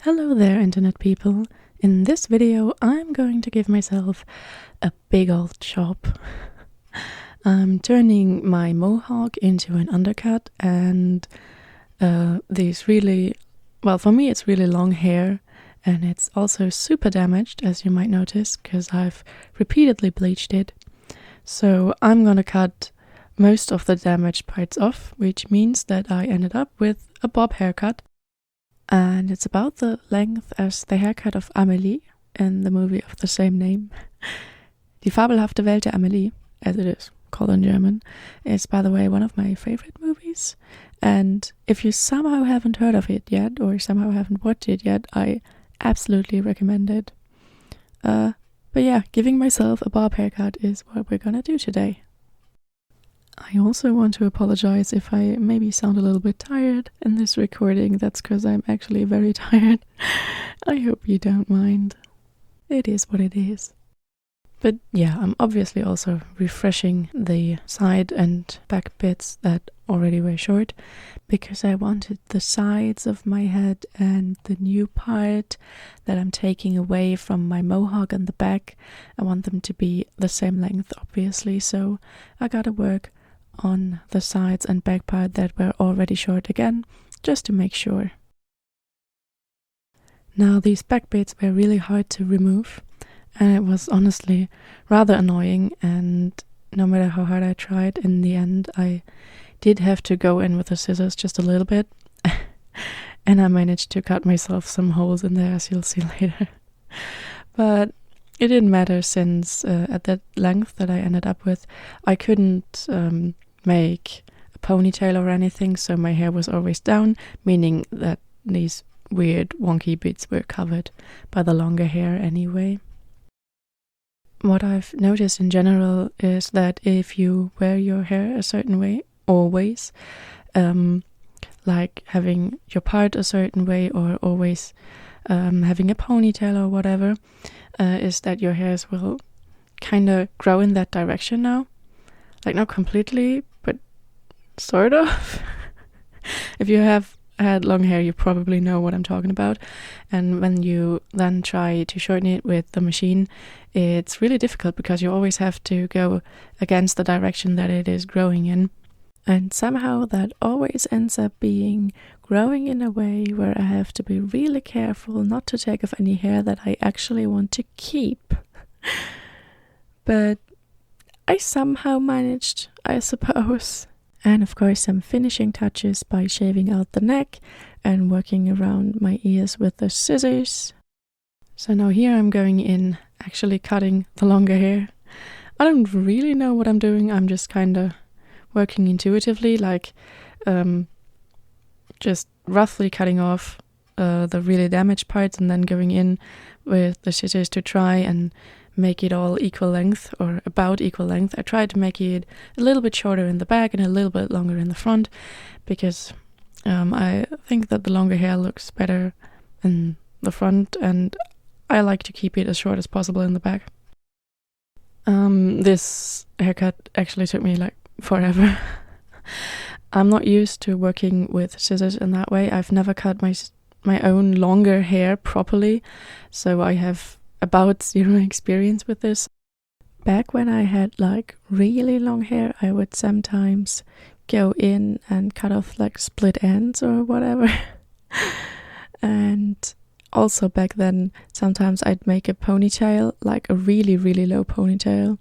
Hello there, internet people. In this video, I'm going to give myself a big old chop. I'm turning my mohawk into an undercut, and these really, well, for me it's really long hair, and it's also super damaged, as you might notice, because I've repeatedly bleached it. So I'm gonna cut most of the damaged parts off, which means that I ended up with a bob haircut. And it's about the length as the haircut of Amélie in the movie of the same name. Die fabelhafte Welt der Amélie, as it is called in German, is, by the way, one of my favorite movies. And if you somehow haven't heard of it yet, or somehow haven't watched it yet, I absolutely recommend it. But yeah, giving myself a bob haircut is what we're gonna do today. I also want to apologize if I maybe sound a little bit tired in this recording. That's because I'm actually very tired. I hope you don't mind. It is what it is. But yeah, I'm obviously also refreshing the side and back bits that already were short, because I wanted the sides of my head and the new part that I'm taking away from my mohawk and the back, I want them to be the same length, obviously, so I gotta work on the sides and back part that were already short again, just to make sure. Now, these back bits were really hard to remove, and it was honestly rather annoying, and no matter how hard I tried, in the end I did have to go in with the scissors just a little bit, and I managed to cut myself some holes in there, as you'll see later. But it didn't matter, since at that length that I ended up with, I couldn't make a ponytail or anything, so my hair was always down, meaning that these weird wonky bits were covered by the longer hair anyway. What I've noticed in general is that if you wear your hair a certain way, always, like having your part a certain way, or always having a ponytail or whatever, is that your hairs will kind of grow in that direction now. Like, not completely, but sort of. If you have had long hair, you probably know what I'm talking about. And when you then try to shorten it with the machine, it's really difficult, because you always have to go against the direction that it is growing in. And somehow that always ends up being growing in a way where I have to be really careful not to take off any hair that I actually want to keep. But I somehow managed, I suppose. And of course some finishing touches by shaving out the neck and working around my ears with the scissors. So now here I'm going in, actually cutting the longer hair. I don't really know what I'm doing, I'm just kind of working intuitively, like just roughly cutting off the really damaged parts, and then going in with the scissors to try and make it all equal length, or about equal length. I tried to make it a little bit shorter in the back and a little bit longer in the front, because I think that the longer hair looks better in the front, and I like to keep it as short as possible in the back. This haircut actually took me like forever. I'm not used to working with scissors in that way. I've never cut my own longer hair properly, so I have about zero experience with this. Back when I had like really long hair, I would sometimes go in and cut off like split ends or whatever. And also back then, sometimes I'd make a ponytail, like a really, really low ponytail,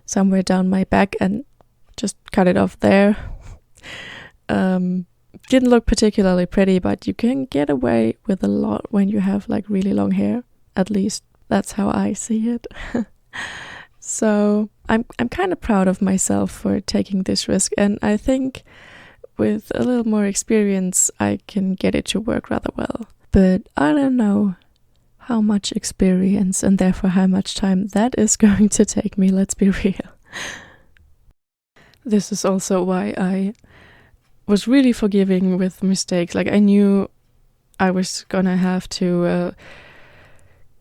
somewhere down my back, and just cut it off there. Didn't look particularly pretty, but you can get away with a lot when you have like really long hair. At least that's how I see it. So I'm kind of proud of myself for taking this risk, and I think with a little more experience I can get it to work rather well. But I don't know how much experience, and therefore how much time, that is going to take me, let's be real. This is also why I was really forgiving with mistakes. Like, I knew I was gonna have to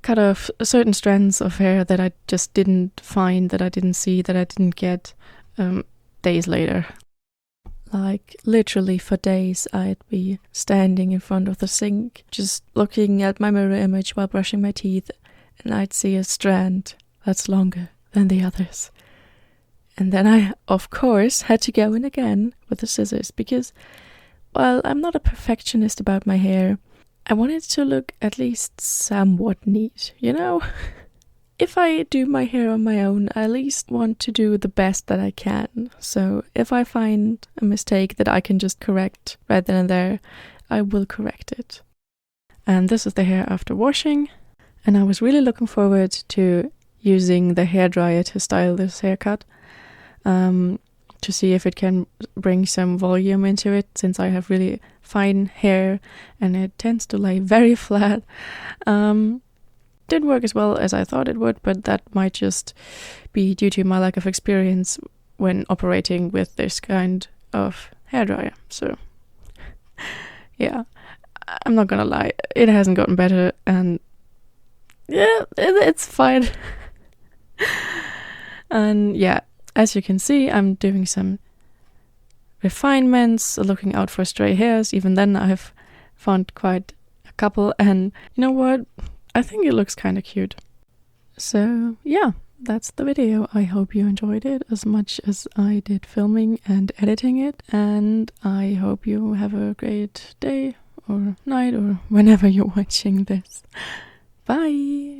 cut off certain strands of hair that I just didn't find, that I didn't see, that I didn't get days later. Like literally for days I'd be standing in front of the sink, just looking at my mirror image while brushing my teeth, and I'd see a strand that's longer than the others. And then I, of course, had to go in again with the scissors because, while I'm not a perfectionist about my hair, I want it to look at least somewhat neat, you know? If I do my hair on my own, I at least want to do the best that I can. So if I find a mistake that I can just correct right then and there, I will correct it. And this is the hair after washing. And I was really looking forward to using the hairdryer to style this haircut. To see if it can bring some volume into it, since I have really fine hair and it tends to lay very flat. Didn't work as well as I thought it would, but that might just be due to my lack of experience when operating with this kind of hairdryer. So yeah, I'm not gonna lie, it hasn't gotten better, and yeah, it's fine. And yeah, as you can see, I'm doing some refinements, looking out for stray hairs. Even then I've found quite a couple, and you know what? I think it looks kind of cute. So yeah, that's the video. I hope you enjoyed it as much as I did filming and editing it, and I hope you have a great day or night or whenever you're watching this. Bye!